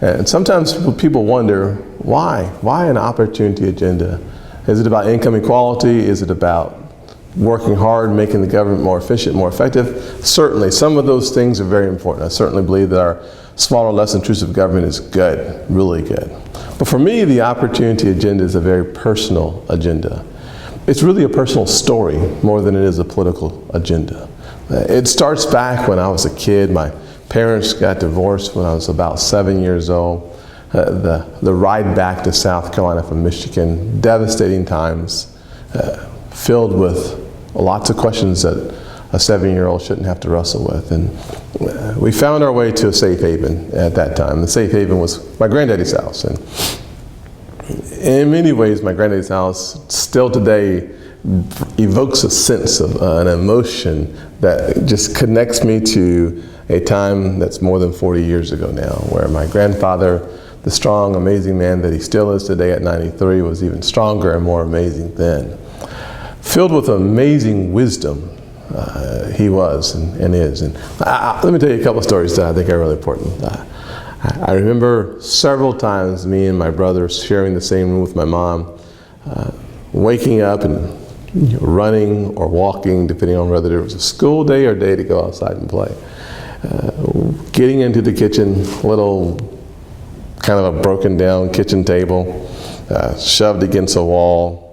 And sometimes people wonder, why? Why an opportunity agenda? Is it about income equality? Is it about working hard, making the government more efficient, more effective? Certainly, some of those things are very important. I certainly believe that our smaller, less intrusive government is good, really good. But for me, the opportunity agenda is a very personal agenda. It's really a personal story more than it is a political agenda. It starts back when I was a kid. My parents got divorced when I was about 7 years old. The ride back to South Carolina from Michigan, devastating times, filled with lots of questions that a 7-year-old shouldn't have to wrestle with. And we found our way to a safe haven at that time. The safe haven was my granddaddy's house. And in many ways, my granddaddy's house still today evokes a sense of an emotion that just connects me to a time that's more than 40 years ago now, where my grandfather, the strong, amazing man that he still is today at 93, was even stronger and more amazing then. Filled with amazing wisdom, he was and is. And let me tell you a couple of stories that I think are really important. I remember several times me and my brother sharing the same room with my mom, waking up and running or walking, depending on whether it was a school day or day to go outside and play. Getting into the kitchen, little kind of a broken down kitchen table, shoved against a wall,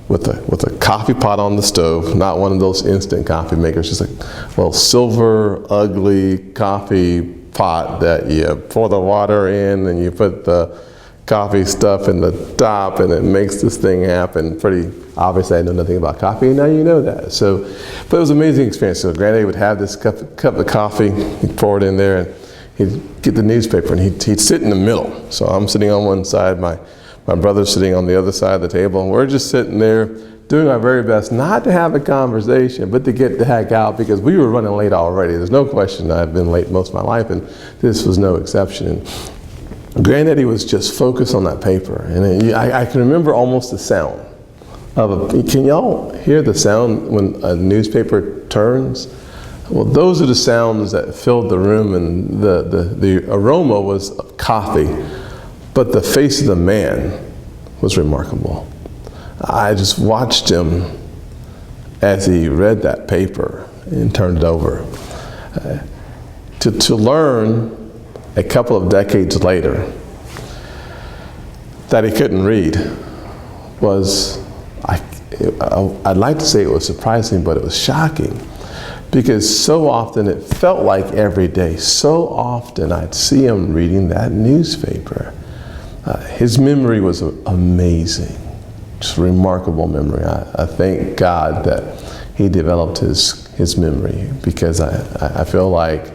with a coffee pot on the stove, not one of those instant coffee makers, just a little silver, ugly coffee pot that you pour the water in and you put the coffee stuff in the top and it makes this thing happen. Pretty obviously I know nothing about coffee, and now you know that. So, but it was an amazing experience. So Granddaddy would have this cup of coffee, he'd pour it in there, and he'd get the newspaper and he'd sit in the middle. So I'm sitting on one side, my brother's sitting on the other side of the table, and we're just sitting there doing our very best not to have a conversation, but to get the heck out, because we were running late already. There's no question I've been late most of my life, and this was no exception. Granddaddy was just focused on that paper, and I can remember almost the sound of can y'all hear the sound when a newspaper turns? Well, those are the sounds that filled the room, and the aroma was of coffee. But the face of the man was remarkable. I just watched him as he read that paper and turned it over. To learn a couple of decades later that he couldn't read was, I'd like to say it was surprising, but it was shocking. Because so often it felt like every day, so often I'd see him reading that newspaper. His memory was amazing, just a remarkable memory. I thank God that he developed his memory, because I feel like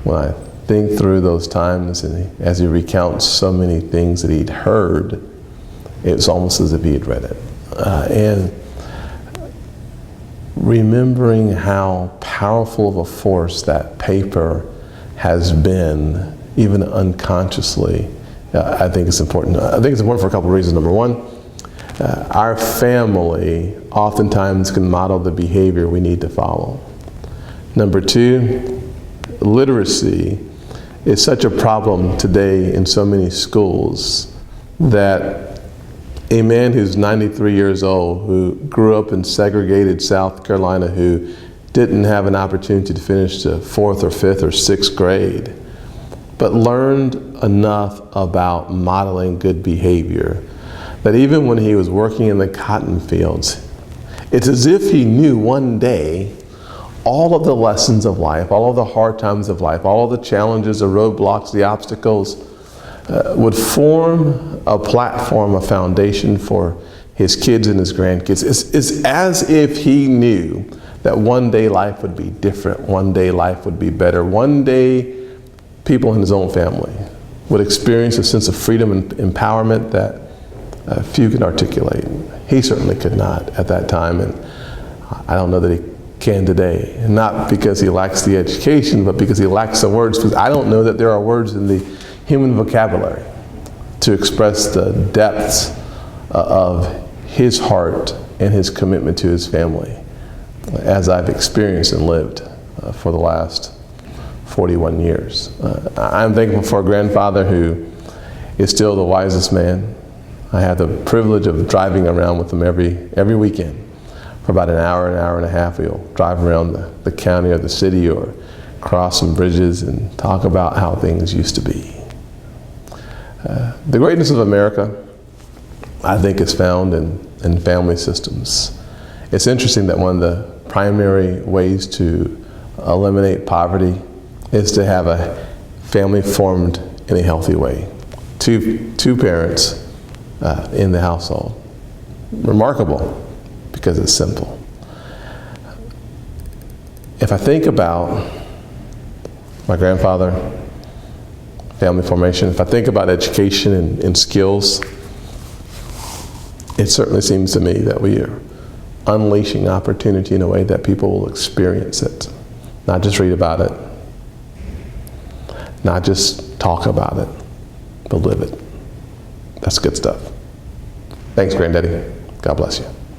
when I think through those times and as he recounts so many things that he'd heard, it's almost as if he had read it. And remembering how powerful of a force that paper has been, even unconsciously, I think it's important. I think it's important for a couple of reasons. Number one, our family oftentimes can model the behavior we need to follow. Number two, literacy is such a problem today in so many schools that a man who's 93 years old, who grew up in segregated South Carolina, who didn't have an opportunity to finish the 4th or 5th or 6th grade, but learned enough about modeling good behavior that even when he was working in the cotton fields, it's as if he knew one day all of the lessons of life, all of the hard times of life, all of the challenges, the roadblocks, the obstacles, would form a platform, a foundation for his kids and his grandkids. It's as if he knew that one day life would be different, one day life would be better, one day people in his own family would experience a sense of freedom and empowerment that few can articulate. He certainly could not at that time, and I don't know that he can today. Not because he lacks the education, but because he lacks the words, because I don't know that there are words in the human vocabulary to express the depths of his heart and his commitment to his family, as I've experienced and lived for the last 41 years. I'm thankful for a grandfather who is still the wisest man. I had the privilege of driving around with him every weekend. For about an hour and a half, we'll drive around the county or the city or cross some bridges and talk about how things used to be. The greatness of America, I think, is found in family systems. It's interesting that one of the primary ways to eliminate poverty is to have a family formed in a healthy way. Two parents in the household. Remarkable, because it's simple. If I think about my grandfather, family formation, if I think about education and skills, it certainly seems to me that we are unleashing opportunity in a way that people will experience it, not just read about it, not just talk about it, but live it. That's good stuff. Thanks, Granddaddy. God bless you.